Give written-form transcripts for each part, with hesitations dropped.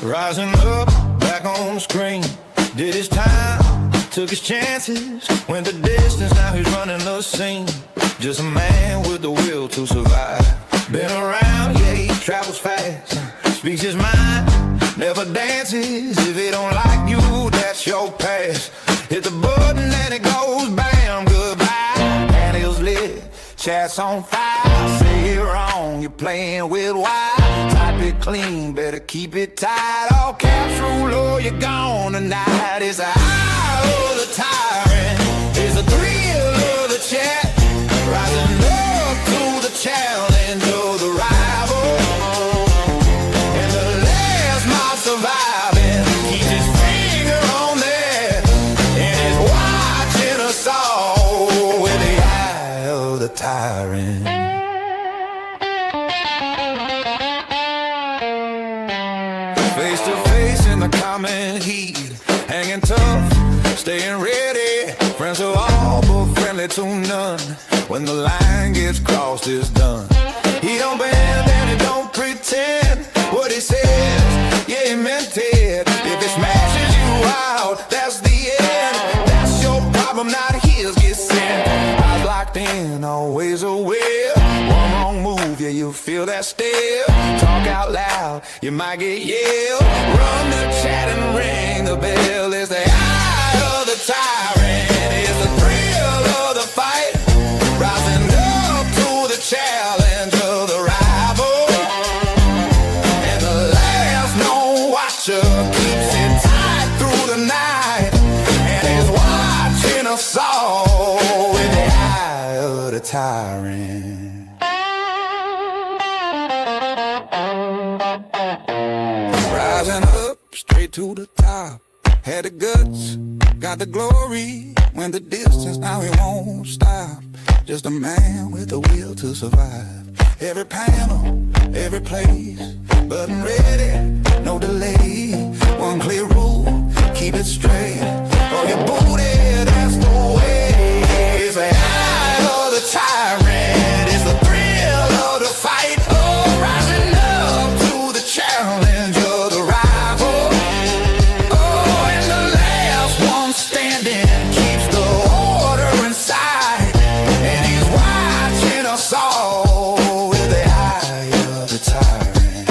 Rising up, back on the screen. Did his time, took his chances. Went the distance, now he's running the scene. Just a man with the will to survive. Been around, yeah, he travels fast. Speaks his mind, never dances. If he don't like you, that's your past. Hit the button and it goes bam, goodbye. Panels lit, chats on fire. Say it wrong, you're playing with wire. Type it clean, better keep it tight. All caps rule or you're gone tonight. It's the eye of the tyrant, it's the thrill of the chat. Rising up to the challenge of the rival. And the last man surviving keeps his finger on that. And is watching us all with the eye of the tyrant. Face to face in the common heat, hanging tough, staying ready. Friends are all but friendly to none. When the line gets crossed, it's done. He don't bend and he don't pretend. What he says, yeah, he meant it. If it smashes you out, that's the end. That's your problem, not his. Get sent. Eyes locked in, always aware. One wrong move, yeah, you feel that stare. Talk out loud, you might get yelled. Run the chat and ring the bell. It's the eye of the tyrant. It's the thrill of the fight. Rising up to the challenge of the rival. And the last known watcher keeps it tight through the night. And he's watching us all with the eye of the tyrant. Rising up straight to the top. Had the guts, got the glory. Went the distance, now he won't stop. Just a man with a will to survive. Every panel, every place, button ready, no delay. One clear rule, keep it straight. Or your booty, that's the way. It's the eye of the tyrant. It's the thrill of the fight. Oh, rising up to the challenge of the rival. Oh, and the last one standing keeps the order inside. And he's watching us all with the eye of the tyrant.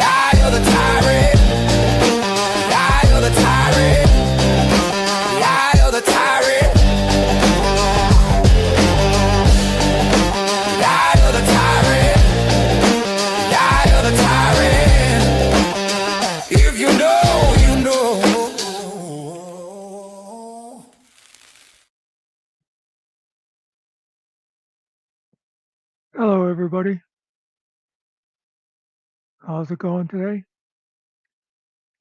Eye of the tyrant. Eye of the tyrant. Eye of the tyrant. Eye of the tyrant. Eye of the tyrant. If you know, you know. Hello, everybody. How's it going today?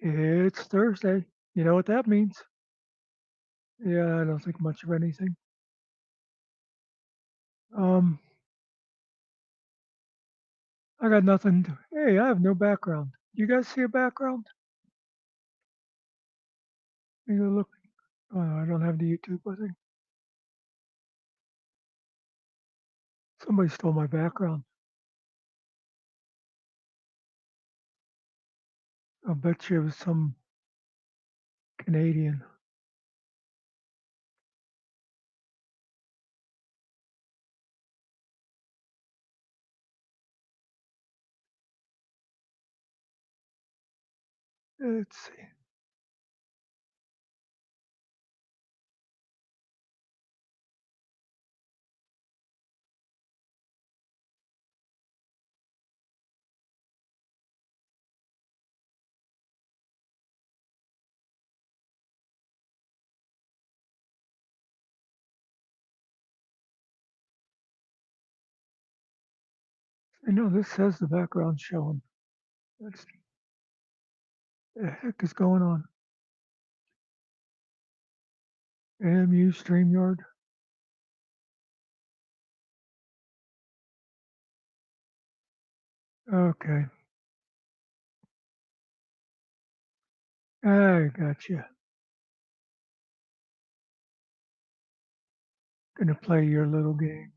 It's Thursday. You know what that means? Yeah, I don't think much of anything. I got nothing. Hey, I have no background. You guys see a background? You look. Oh, I don't have the YouTube. I think somebody stole my background. I bet you it was some Canadian. Let's see. I know this says the background showing. What's the heck is going on? AMU StreamYard. Okay. I gotcha. Gonna play your little games.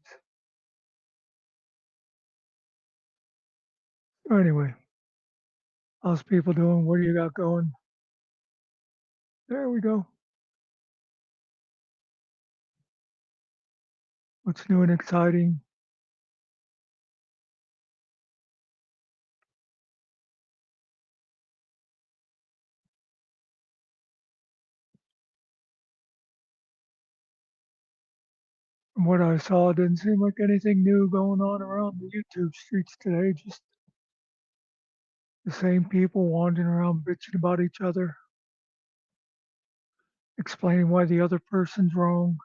Anyway, How's people doing? What do you got going? There we go. What's new and exciting? From what I saw, it didn't seem like anything new going on around the YouTube streets today. Just the same people wandering around bitching about each other, explaining why the other person's wrong.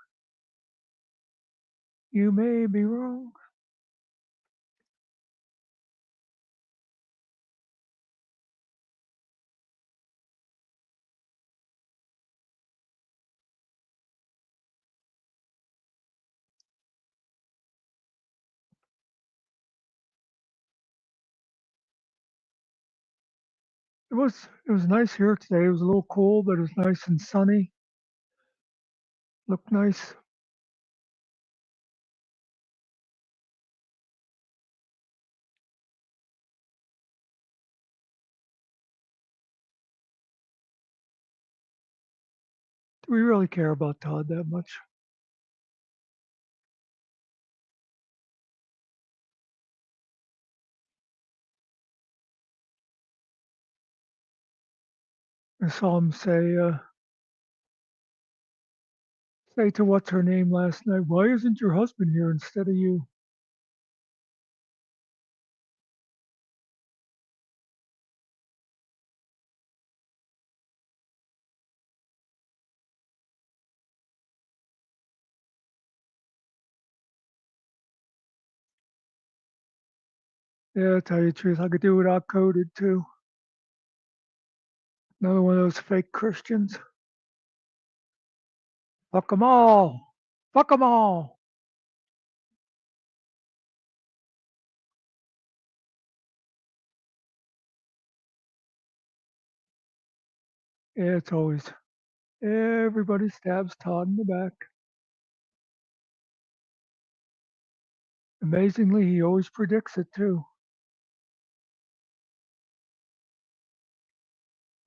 You may be wrong. It was nice here today. It was a little cool, but it was nice and sunny. Looked nice. Do we really care about Todd that much? I saw him say to what's her name last night, why isn't your husband here instead of you? Yeah, to tell you the truth, I could do without coded too. Another one of those fake Christians. Fuck them all. Fuck them all. Yeah, it's always everybody stabs Todd in the back. Amazingly, he always predicts it too.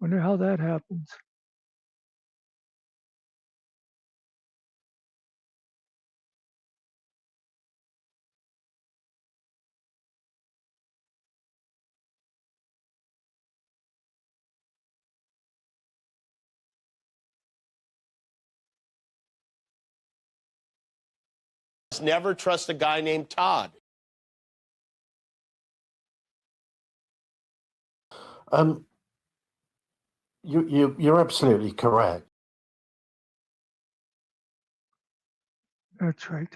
Wonder how that happens. Never trust a guy named Todd. Um, you're absolutely correct. That's right.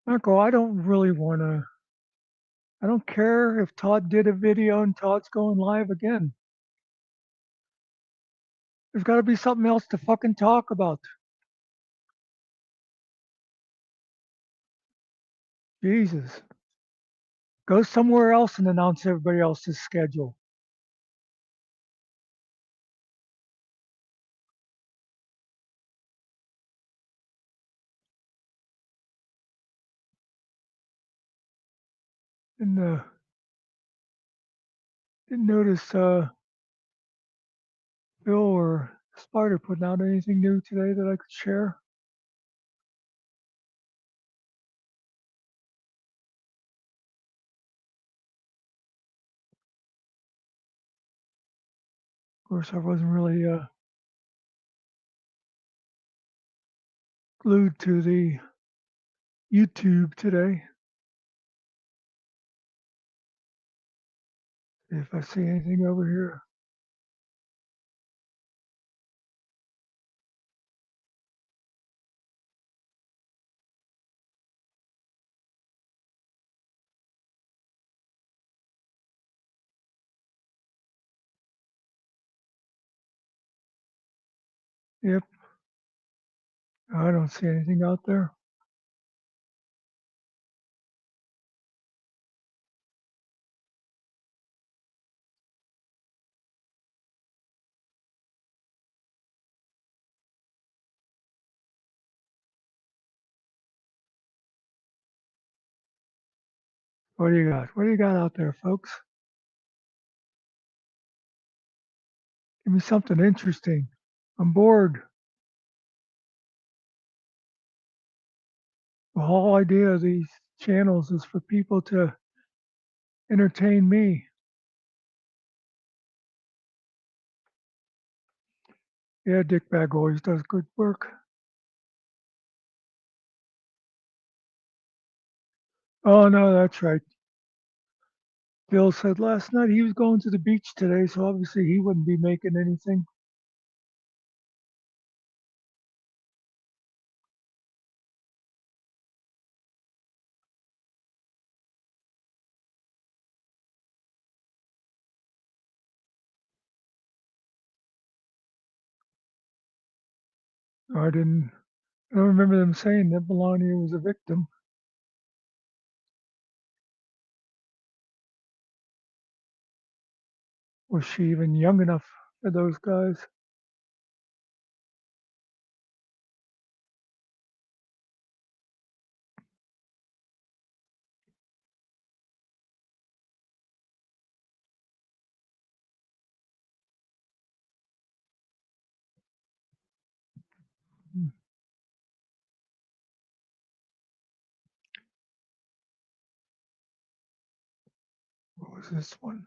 Uncle, I don't really want to. I don't care if Todd did a video and Todd's going live again. There's got to be something else to fucking talk about. Jesus. Go somewhere else and announce everybody else's schedule. And didn't notice Bill or Spider putting out anything new today that I could share. Of course, I wasn't really glued to the YouTube today. See if I see anything over here. Yep, I don't see anything out there. What do you got? What do you got out there, folks? Give me something interesting. I'm bored. The whole idea of these channels is for people to entertain me. Yeah, Dick Bag always does good work. Oh, no, that's right. Bill said last night he was going to the beach today, so obviously he wouldn't be making anything. I don't remember them saying that Melania was a victim. Was she even young enough for those guys? Hmm, what was this one?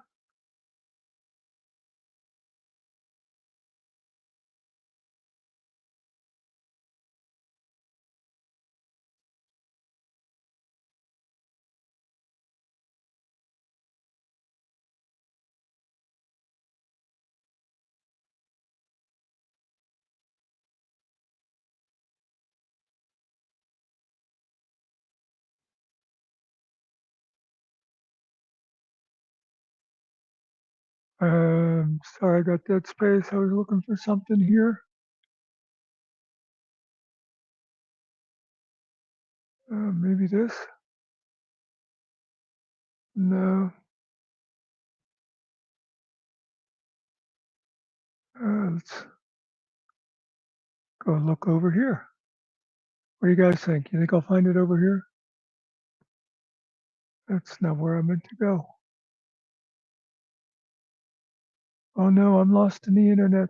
Sorry, I got dead space. I was looking for something here. Maybe this? No. Let's go look over here. What do you guys think? You think I'll find it over here? That's not where I meant to go. Oh no, I'm lost in the internet,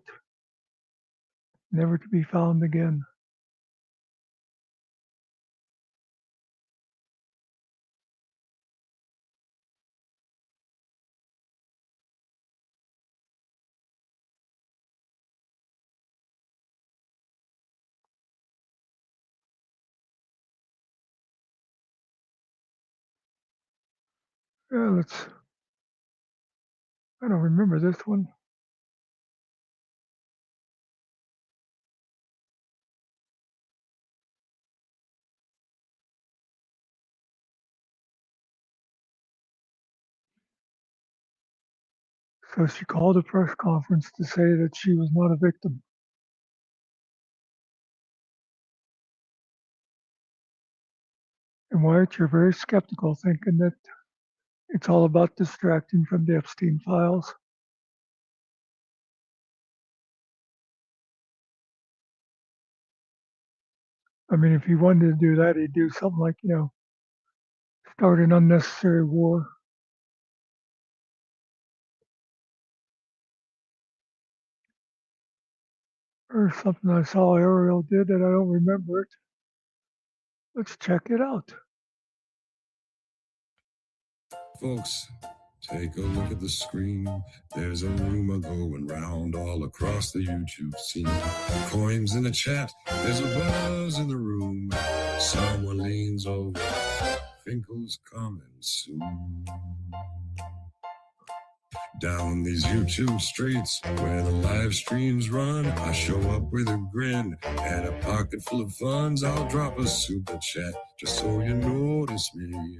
never to be found again. Yeah, I don't remember this one. So she called a press conference to say that she was not a victim. And Wyatt, you're very skeptical, thinking that it's all about distracting from the Epstein files. I mean, if he wanted to do that, he'd do something like, start an unnecessary war. Or something I saw Ariel did that I don't remember it. Let's check it out. Folks, take a look at the screen. There's a rumor going round all across the YouTube scene. Coins in the chat, there's a buzz in the room. Someone leans over, Finkel's coming soon. Down these YouTube streets where the live streams run, I show up with a grin and a pocket full of funds. I'll drop a super chat just so you notice me,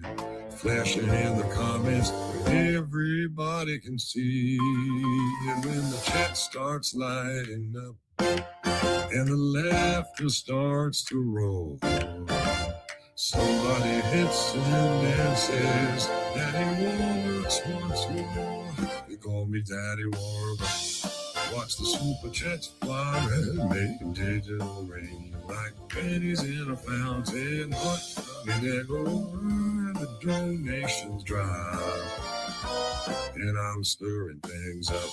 flashing in the comments where everybody can see. And when the chat starts lighting up and the laughter starts to roll, somebody hits him and says, Daddy Warbucks wants more. They call me Daddy Warbucks. Watch the super chats fly red, making digital rain like pennies in a fountain. What? And they go, the donations drop, and I'm stirring things up.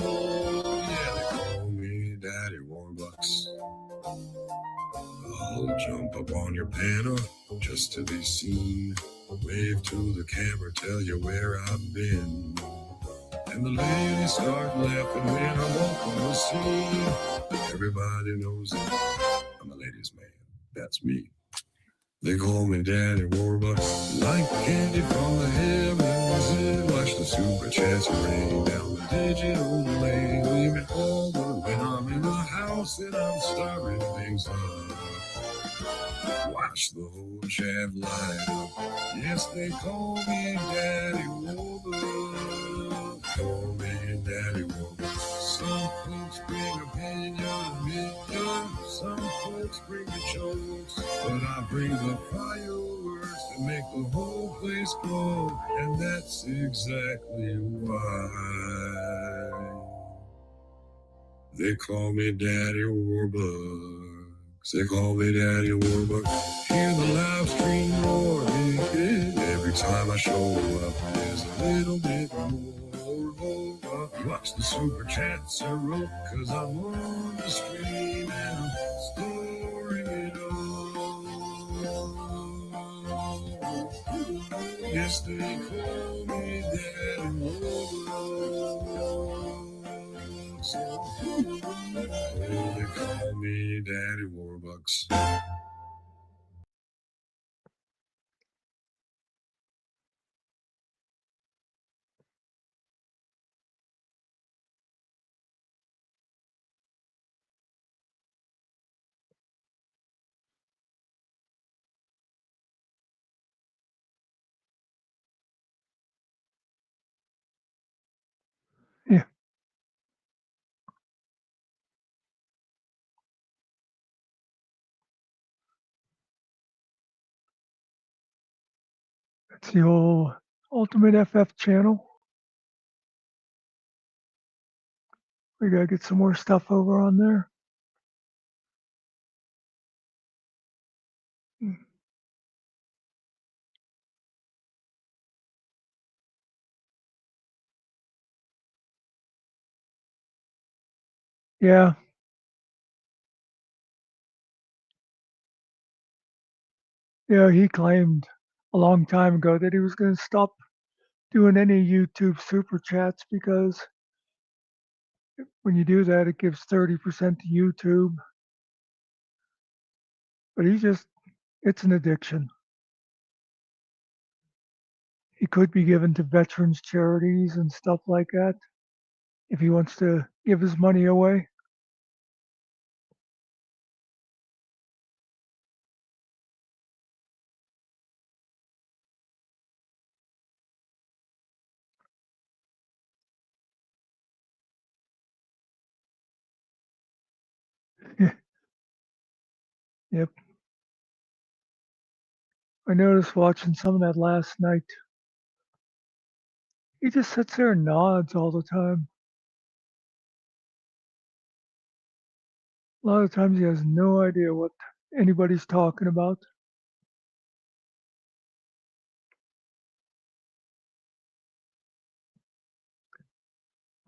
Oh, yeah, they call me Daddy Warbucks. I'll jump up on your panel just to be seen. Wave to the camera, tell you where I've been. And the ladies start laughing when I walk on the scene. Everybody knows it. I'm a ladies' man. That's me. They call me Daddy Warbucks. Like candy from the heavens. Watch the super chats rain down the digital lane. Leave me over when I'm in the house and I'm stirring things up. Watch the whole chat light up. Yes, they call me Daddy Warbucks. Call me Daddy Warbucks. Some folks bring opinion. Some folks bring the jokes. But I bring the fireworks to make the whole place glow. And that's exactly why they call me Daddy Warbucks. They call me Daddy Warbucks. Hear the live stream roar. Every time I show up, there's a little bit more. Watch the super chats erupt, cause I'm on the stream and I'm storing it all. Yes, they call me Daddy Warbucks. They call me Daddy Warbucks. Yeah, it's the old Ultimate FF channel. We gotta get some more stuff over on there. Yeah, yeah, he claimed a long time ago that he was gonna stop doing any YouTube super chats because when you do that, it gives 30% to YouTube. But it's an addiction. He could be given to veterans charities and stuff like that if he wants to give his money away. Yep. I noticed watching some of that last night. He just sits there and nods all the time. A lot of times he has no idea what anybody's talking about.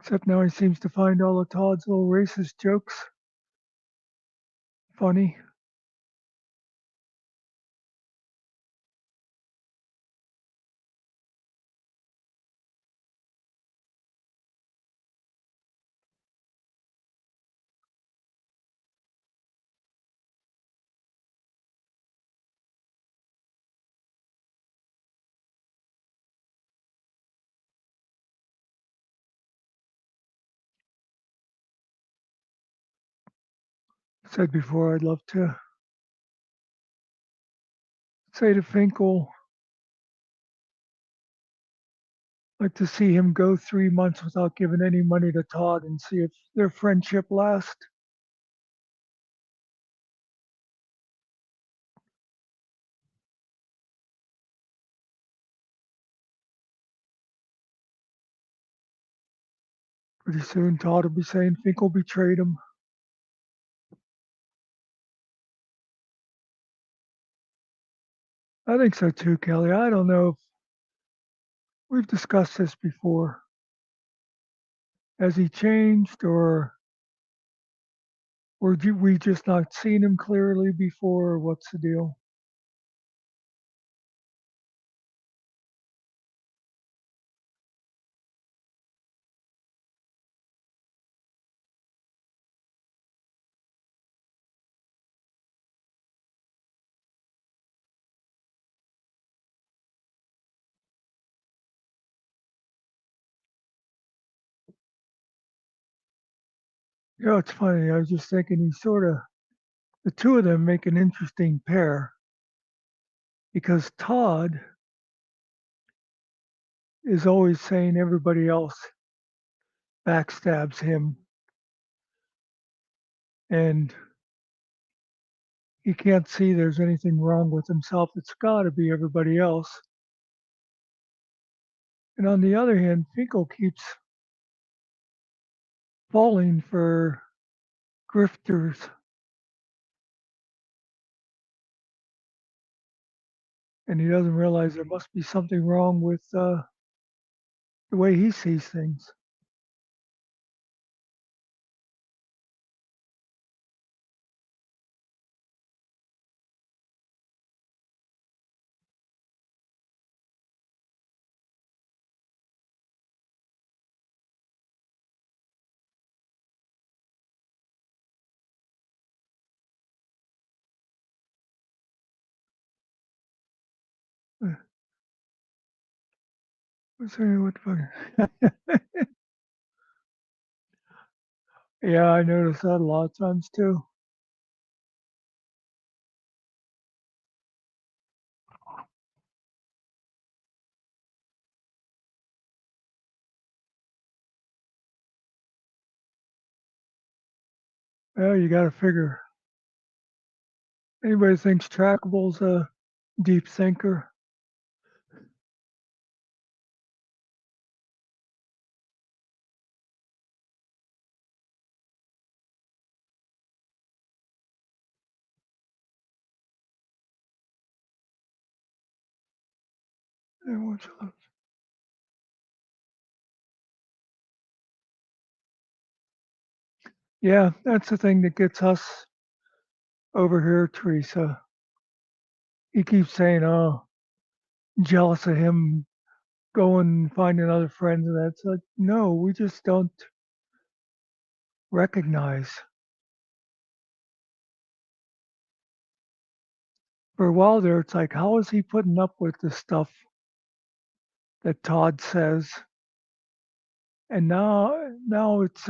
Except now he seems to find all of Todd's little racist jokes funny. Said before, I'd love to say to Finkel, like to see him go 3 months without giving any money to Todd and see if their friendship lasts. Pretty soon, Todd will be saying Finkel betrayed him. I think so too, Kelly. I don't know if we've discussed this before. Has he changed, or we just not seen him clearly before, or what's the deal? You know, it's funny. I was just thinking the two of them make an interesting pair because Todd is always saying everybody else backstabs him, and he can't see there's anything wrong with himself. It's got to be everybody else. And on the other hand, Finkel keeps falling for grifters, and he doesn't realize there must be something wrong with the way he sees things. Uh, what fucking yeah, I noticed that a lot of times too. Well, you got to figure. Anybody thinks Trackable's a deep thinker? Yeah, that's the thing that gets us over here, Teresa. He keeps saying, "Oh, jealous of him. Go and find another friend." And that's like, no, we just don't recognize. For a while there, it's like, how is he putting up with the stuff that Todd says? And now it's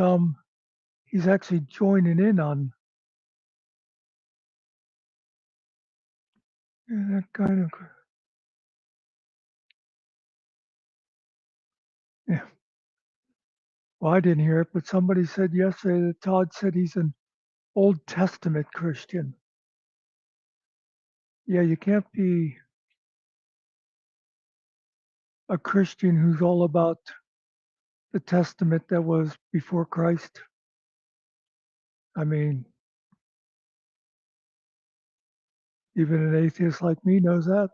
he's actually joining in on that kind of yeah. Well, I didn't hear it, but somebody said yesterday that Todd said he's an Old Testament Christian. Yeah, you can't be a Christian who's all about the Testament that was before Christ. I mean, even an atheist like me knows that.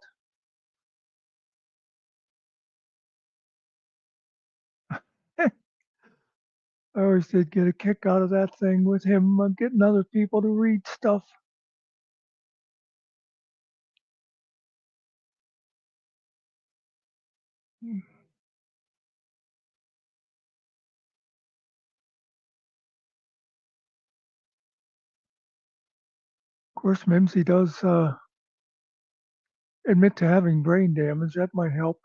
I always did get a kick out of that thing with him getting other people to read stuff. Of course, Mimsy does admit to having brain damage. That might help.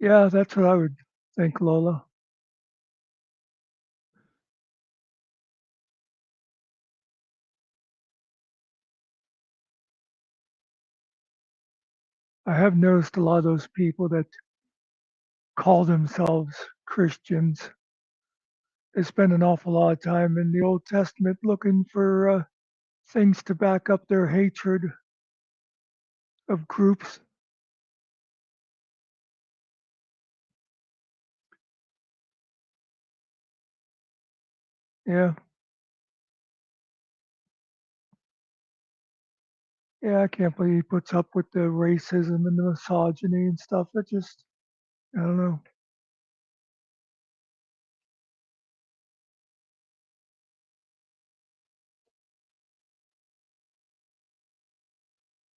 Yeah, that's what I would think, Lola. I have noticed a lot of those people that call themselves Christians. They spend an awful lot of time in the Old Testament looking for things to back up their hatred of groups. Yeah, Yeah, I can't believe he puts up with the racism and the misogyny and stuff. That just, I don't know.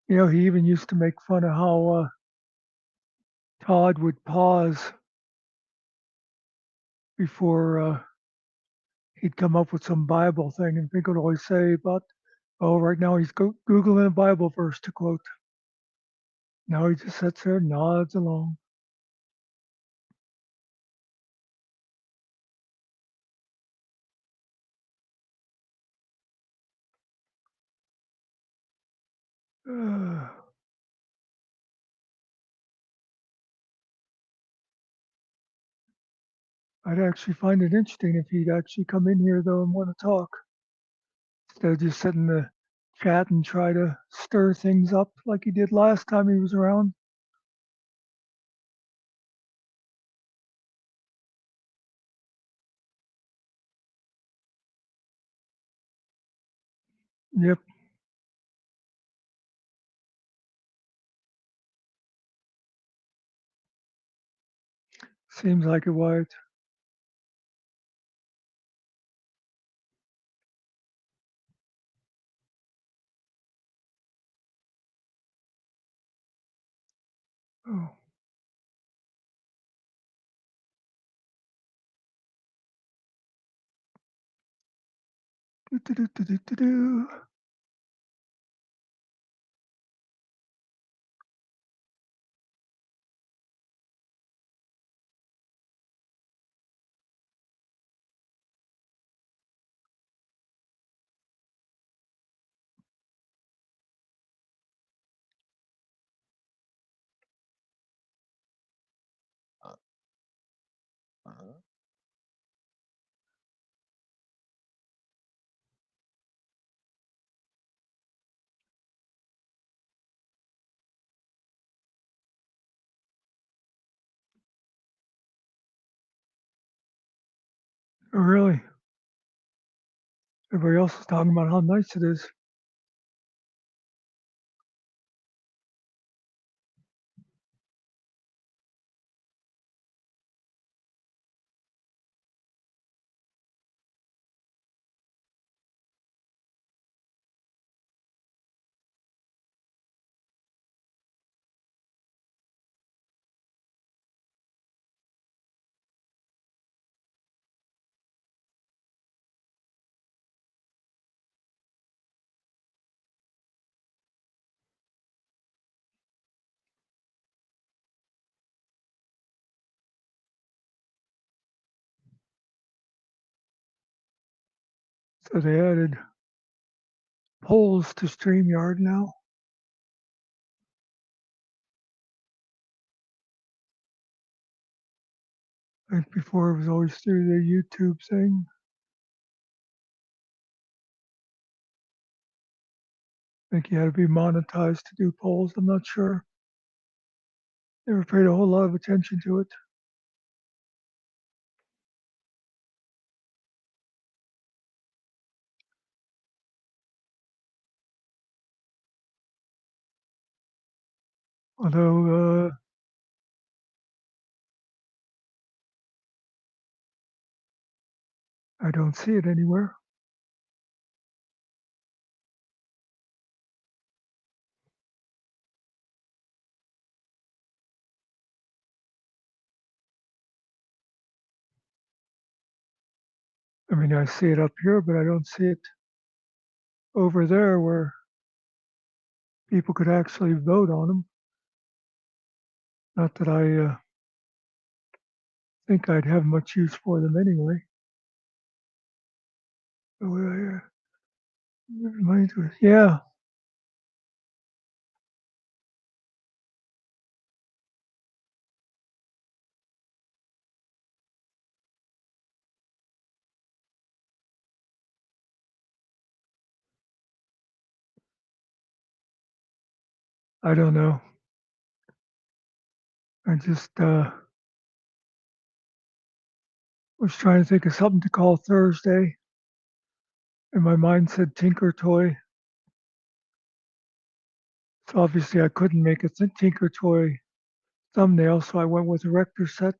You know, he even used to make fun of how Todd would pause before he'd come up with some Bible thing and think would always say about, oh, right now he's Googling a Bible verse to quote. Now he just sits there and nods along. I'd actually find it interesting if he'd actually come in here though and want to talk instead of just sitting in the chat and try to stir things up like he did last time he was around. Yep, seems like it, Wyatt. Oh. Do. Oh, really? Everybody else is talking about how nice it is. So they added polls to StreamYard now. Like before, it was always through the YouTube thing. I think you had to be monetized to do polls. I'm not sure. Never paid a whole lot of attention to it. Although I don't see it anywhere. I mean, I see it up here, but I don't see it over there where people could actually vote on them. Not that I think I'd have much use for them anyway. Oh, yeah, I don't know. I just was trying to think of something to call Thursday, and my mind said Tinker Toy. So obviously I couldn't make a Tinker Toy thumbnail, so I went with a Rector set.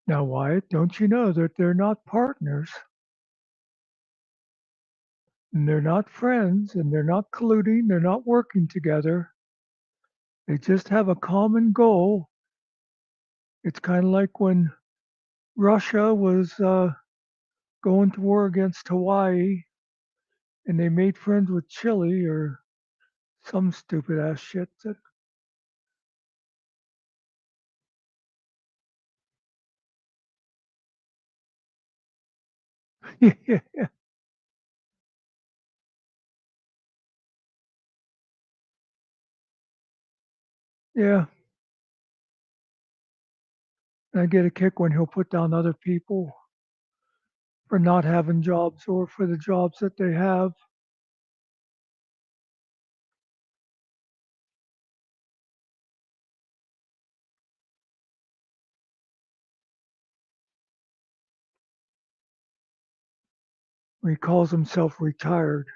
Now, Wyatt, don't you know that they're not partners, and they're not friends, and they're not colluding, they're not working together. They just have a common goal. It's kind of like when Russia was going to war against Hawaii, and they made friends with Chile or some stupid ass shit. Yeah, I get a kick when he'll put down other people for not having jobs or for the jobs that they have. He calls himself retired.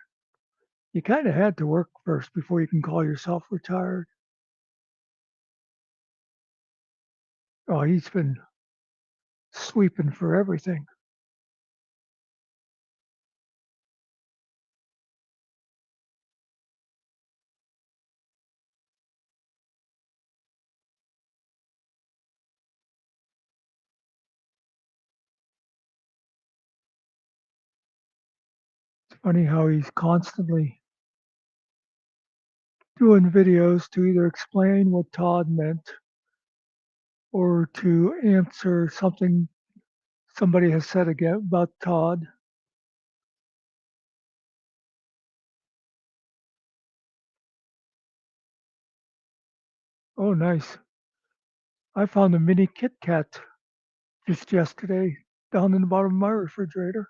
You kind of had to work first before you can call yourself retired. Oh, he's been sweeping for everything. It's funny how he's constantly doing videos to either explain what Todd meant or to answer something somebody has said again about Todd. Oh, nice. I found a mini Kit Kat just yesterday down in the bottom of my refrigerator.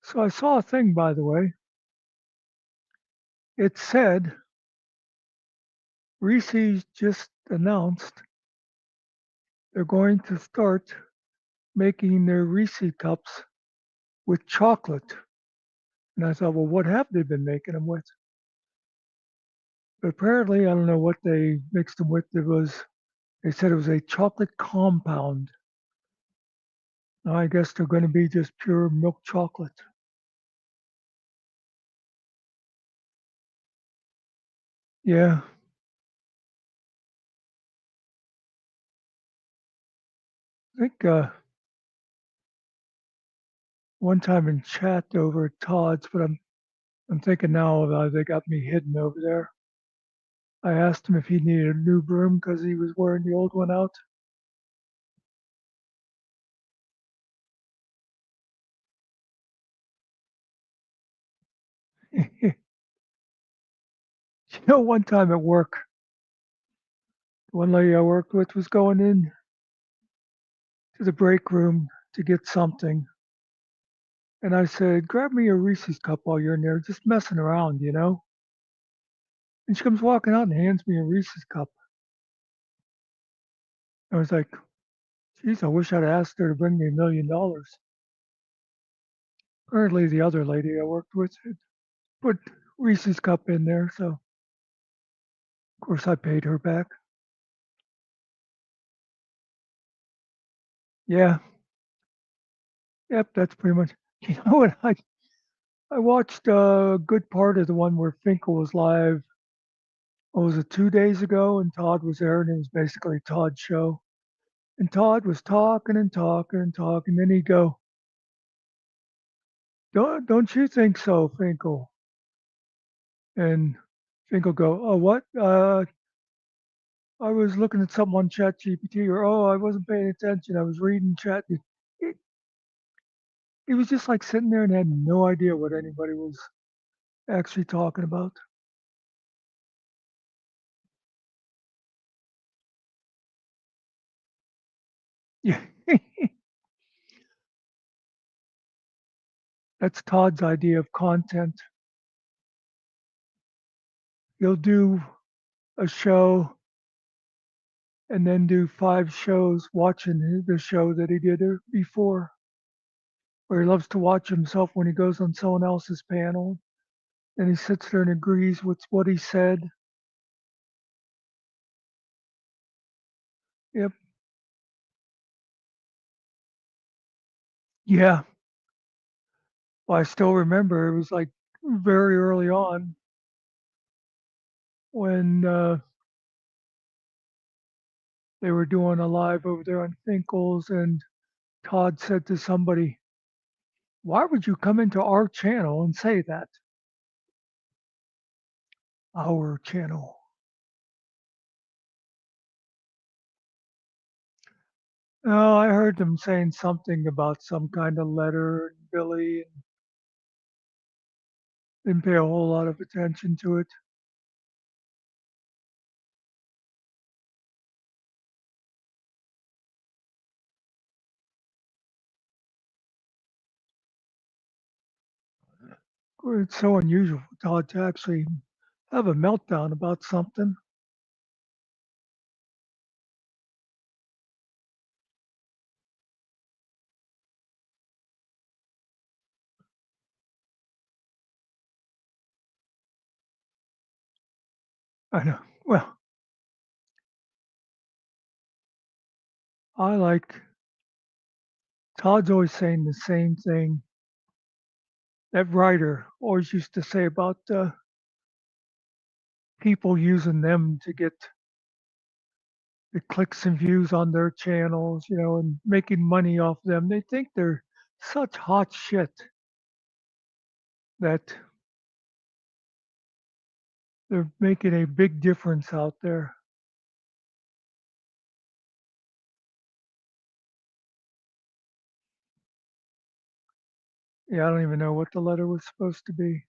So I saw a thing, by the way. It said Reese's just announced they're going to start making their Reese cups with chocolate. And I thought, well, what have they been making them with? But apparently, I don't know what they mixed them with. They said it was a chocolate compound. Now, I guess they're going to be just pure milk chocolate. Yeah, I think one time in chat over at Todd's, but I'm thinking now they got me hidden over there. I asked him if he needed a new broom because he was wearing the old one out. One time at work, one lady I worked with was going in to the break room to get something. And I said, grab me a Reese's cup while you're in there, just messing around, you know? And she comes walking out and hands me a Reese's cup. I was like, geez, I wish I'd asked her to bring me $1 million. Apparently, the other lady I worked with had put Reese's cup in there. So, of course, I paid her back. Yeah, yep, that's pretty much. You know what? I watched a good part of the one where Finkel was live. What was it, 2 days ago? And Todd was there, and it was basically Todd's show. And Todd was talking and talking and talking. Then he'd go, don't you think so, Finkel? And Finkel go, oh, what? I was looking at something on Chat GPT, or oh, I wasn't paying attention. I was reading Chat. He was just like sitting there and had no idea what anybody was actually talking about. Yeah, that's Todd's idea of content. he'll do a show and then do 5 shows watching the show that he did before. Or he loves to watch himself when he goes on someone else's panel and he sits there and agrees with what he said. Yep. Yeah. Well, I still remember it was like very early on when they were doing a live over there on Finkel's, and Todd said to somebody, "Why would you come into our channel and say that?" Our channel. Oh, I heard them saying something about some kind of letter and Billy, and didn't pay a whole lot of attention to it. It's so unusual for Todd to actually have a meltdown about something. I know. Well, I like Todd's always saying the same thing that writer always used to say about people using them to get the clicks and views on their channels, and making money off them. They think they're such hot shit that they're making a big difference out there. Yeah, I don't even know what the letter was supposed to be.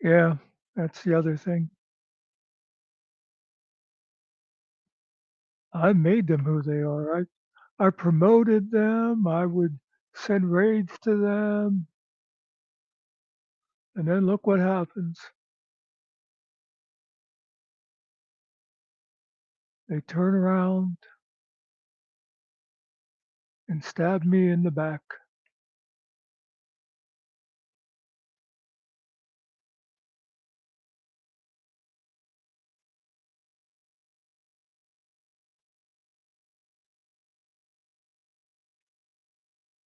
Yeah, that's the other thing. I made them who they are. I promoted them. I would send raids to them. And then look what happens. They turn around and stab me in the back.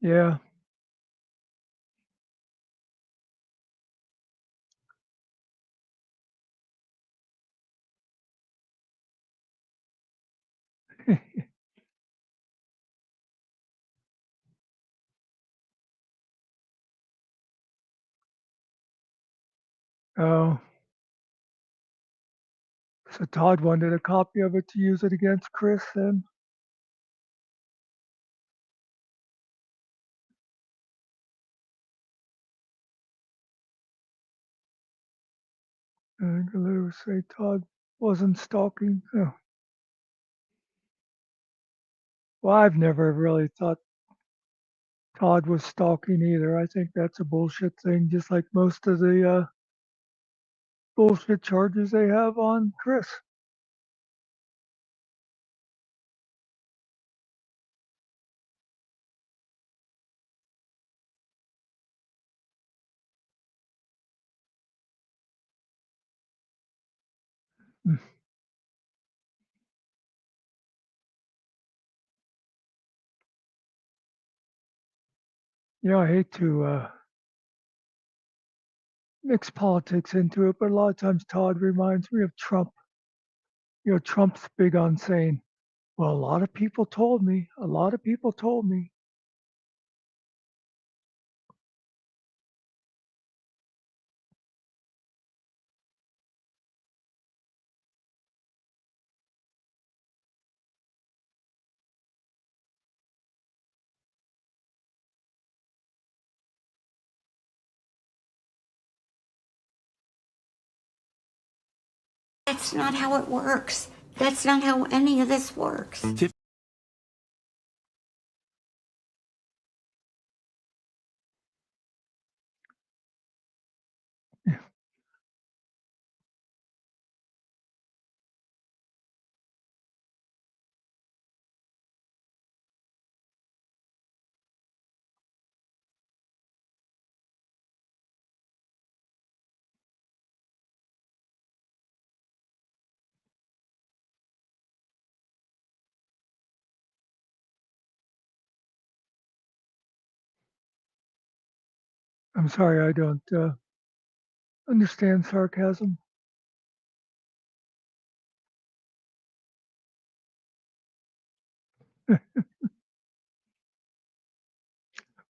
Yeah. Oh, so Todd wanted a copy of it to use it against Chris then? And the letter would say Todd wasn't stalking. Oh. Well, I've never really thought Todd was stalking either. I think that's a bullshit thing, just like most of the bullshit charges they have on Chris. Mm. I hate to mix politics into it, but a lot of times Todd reminds me of Trump. Trump's big on saying, well, a lot of people told me, a lot of people told me. That's not how it works. That's not how any of this works. I'm sorry, I don't understand sarcasm.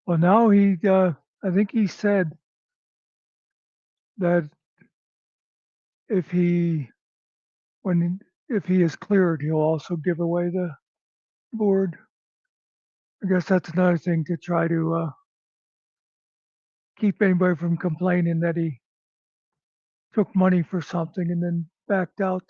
Well, now I think he said that if he, when, if he is cleared, he'll also give away the board. I guess that's another thing to try to keep anybody from complaining that he took money for something and then backed out.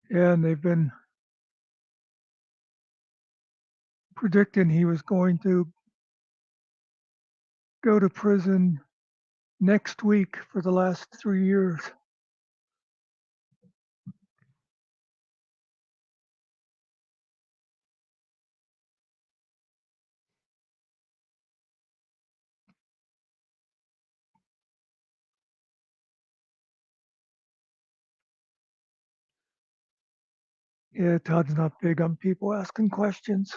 Yeah, and they've been predicting he was going to go to prison next week for the last 3 years. Yeah, Todd's not big on people asking questions.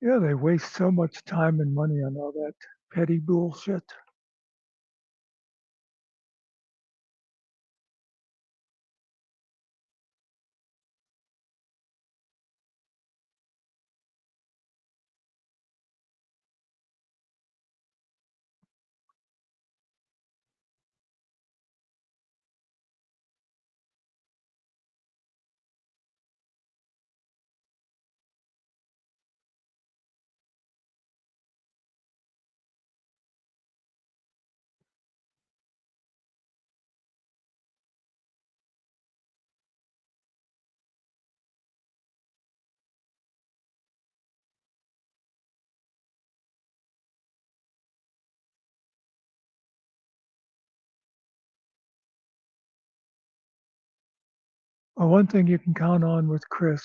Yeah, they waste so much time and money on all that petty bullshit. Well, one thing you can count on with Chris,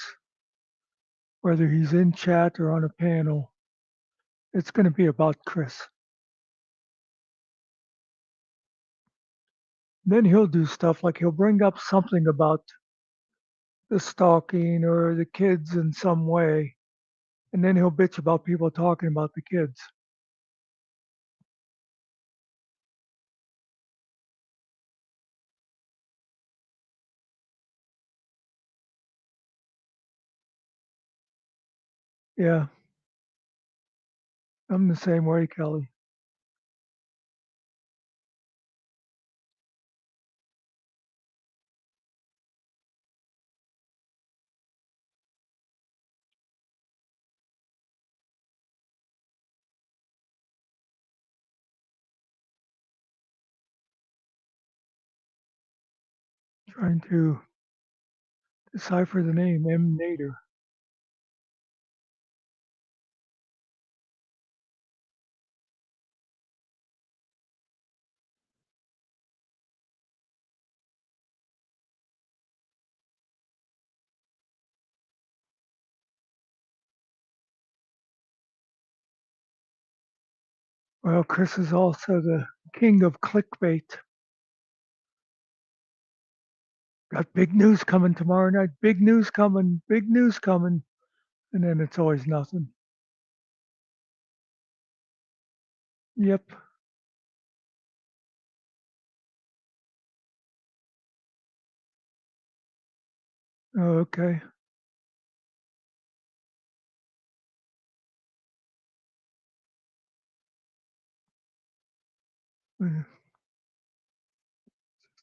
whether he's in chat or on a panel, it's going to be about Chris. Then he'll do stuff like he'll bring up something about the stalking or the kids in some way, and then he'll bitch about people talking about the kids. Yeah, I'm the same way, Kelly. Trying to decipher the name M. Nader. Well, Chris is also the king of clickbait. Got big news coming tomorrow night. Big news coming. Big news coming. And then it's always nothing. Yep. Oh, okay.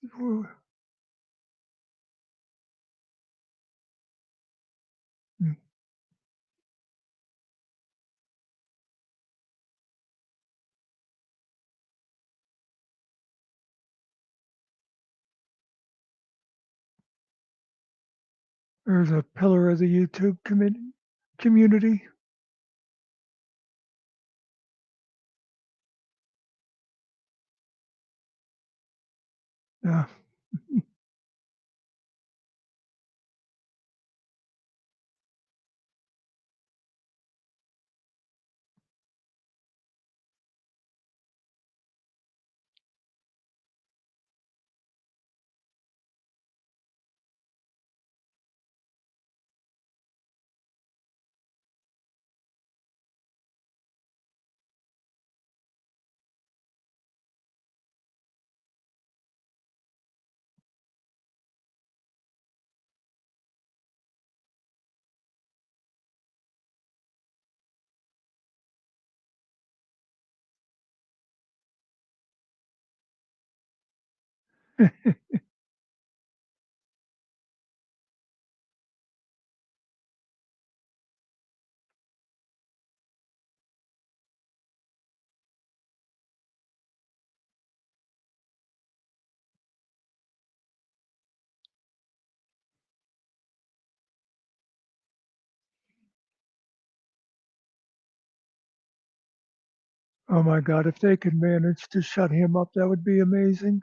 64. Hmm. There's a pillar of the YouTube community. Yeah. Oh my God, if they could manage to shut him up, that would be amazing.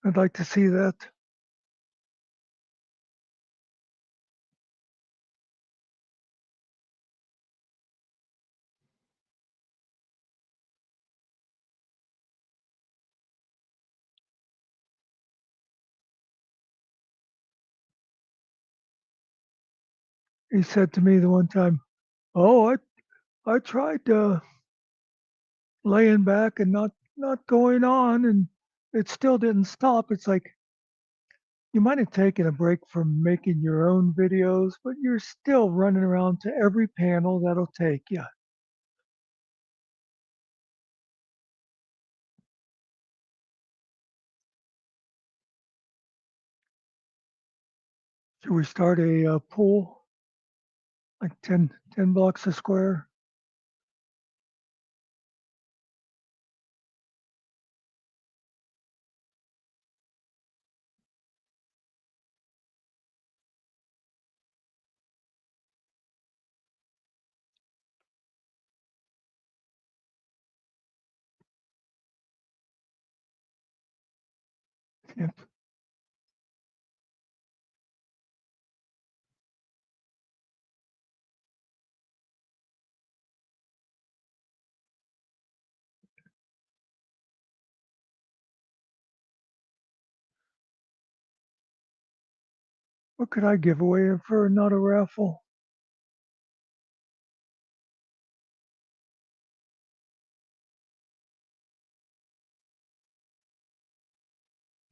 I'd like to see that. He said to me the one time, "Oh, I tried laying back and not going on, and it still didn't stop." It's like you might have taken a break from making your own videos, but you're still running around to every panel that'll take you. Should we start a pool like 10 blocks a square? Yep. What could I give away for not a raffle?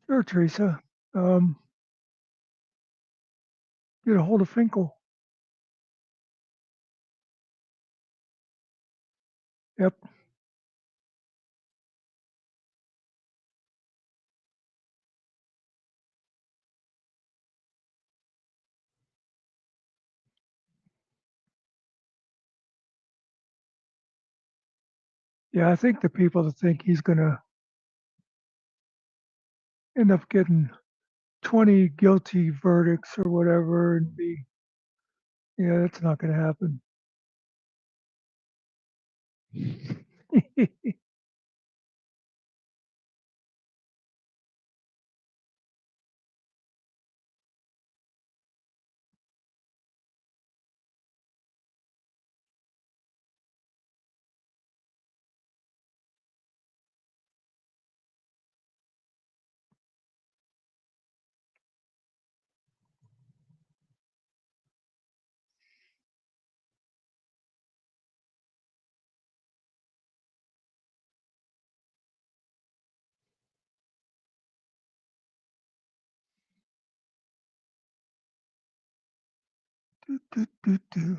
Sure, Teresa. Um, get a hold of Finkel. Yep. Yeah, I think the people that think he's going to end up getting 20 guilty verdicts or whatever and be, yeah, that's not going to happen. do, do, do, do.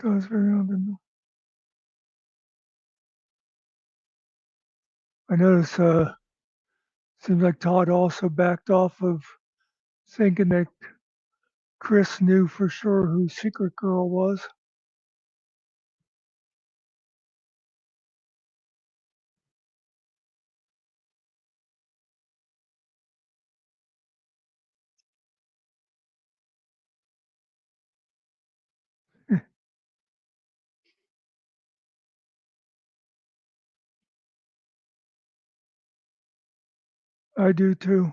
Todd's very open. I notice seems like Todd also backed off of thinking that Chris knew for sure who Secret Girl was. I do too.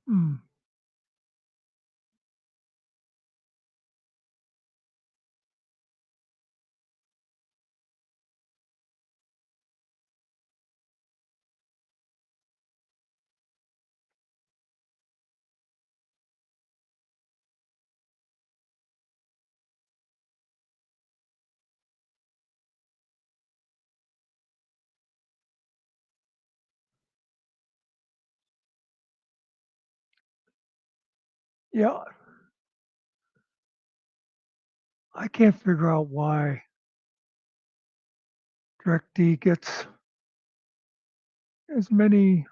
Hmm. Yeah, I can't figure out why DirectD gets as many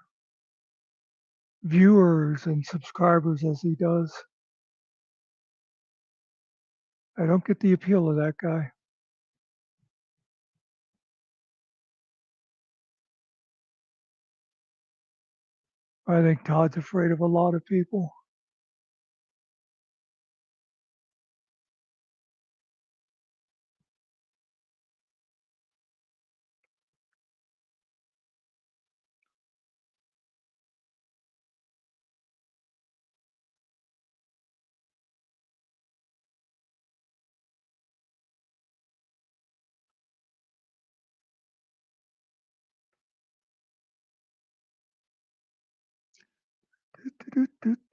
viewers and subscribers as he does. I don't get the appeal of that guy. I think Todd's afraid of a lot of people.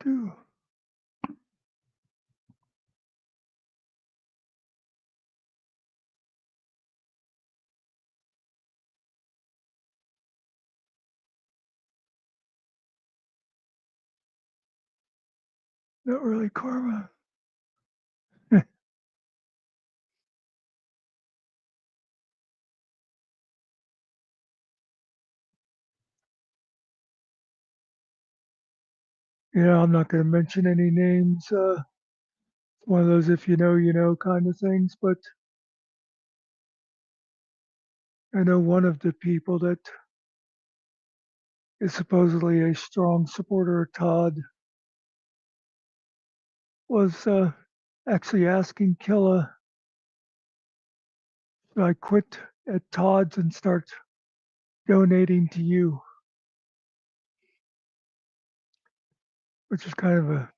Do. Not really karma. Yeah, I'm not going to mention any names. One of those if you know kind of things. But I know one of the people that is supposedly a strong supporter of Todd was actually asking Killa, should I quit at Todd's and start donating to you? Which is kind of a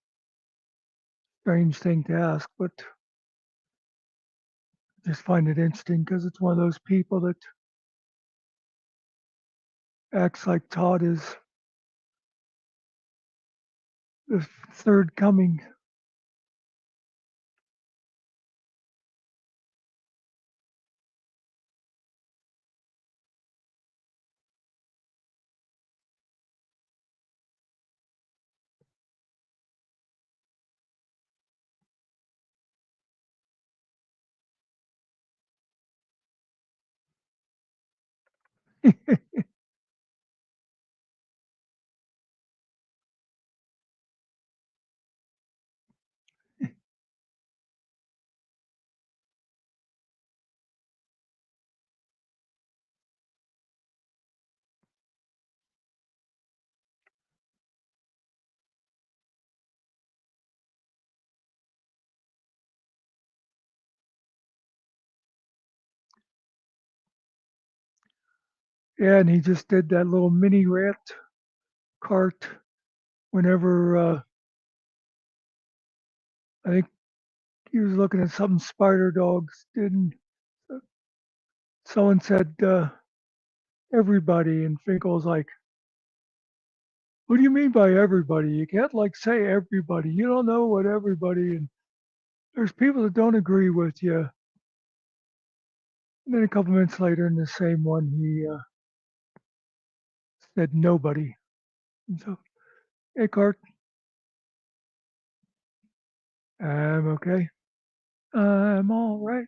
strange thing to ask, but I just find it interesting because it's one of those people that acts like Todd is the third coming. Yeah, and he just did that little mini rant cart whenever I think he was looking at something Spider Dogs did. And someone said, everybody, and Finkel's like, what do you mean by everybody? You can't like say everybody. You don't know what everybody, and there's people that don't agree with you. And then a couple minutes later in the same one, he said nobody. And so, hey, Clark, I'm okay. I'm all right.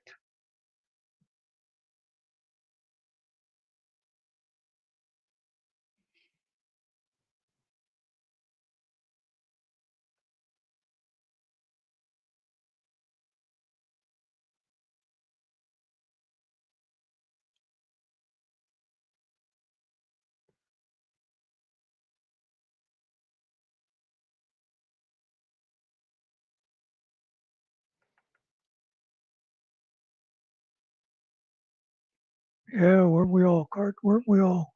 Yeah, weren't we all, Clark? Weren't we all?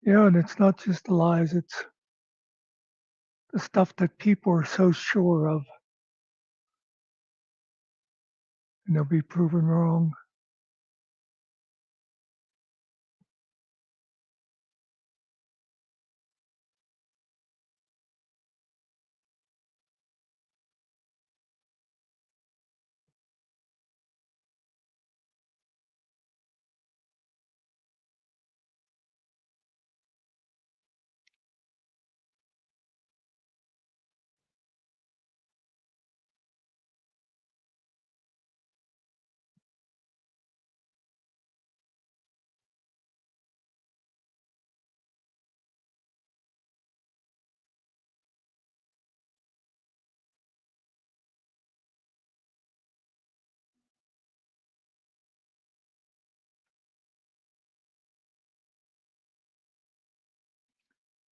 Yeah, and it's not just the lies, it's the stuff that people are so sure of, and they'll be proven wrong.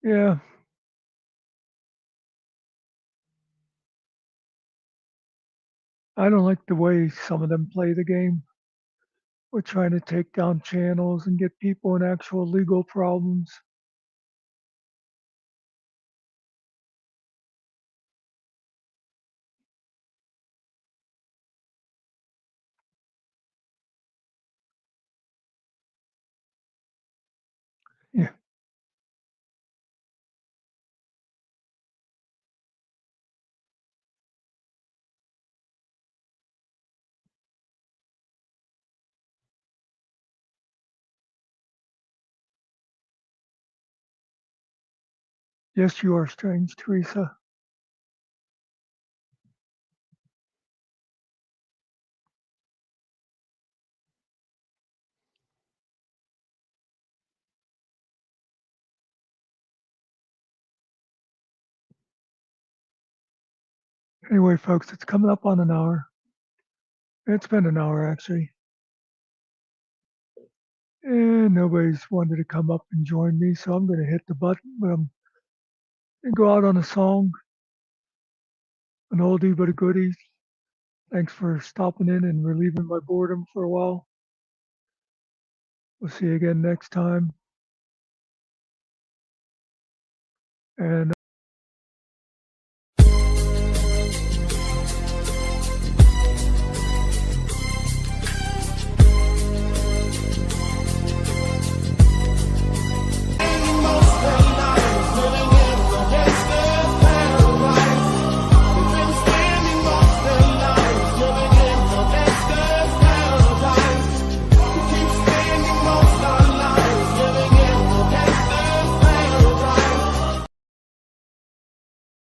Yeah, I don't like the way some of them play the game. We're trying to take down channels and get people in actual legal problems. Yeah. Yes, you are strange, Teresa. Anyway, folks, it's coming up on an hour. It's been an hour actually. And nobody's wanted to come up and join me, so I'm going to hit the button. But I'm going to go out on a song, an oldie but a goodie. Thanks for stopping in and relieving my boredom for a while. We'll see you again next time. And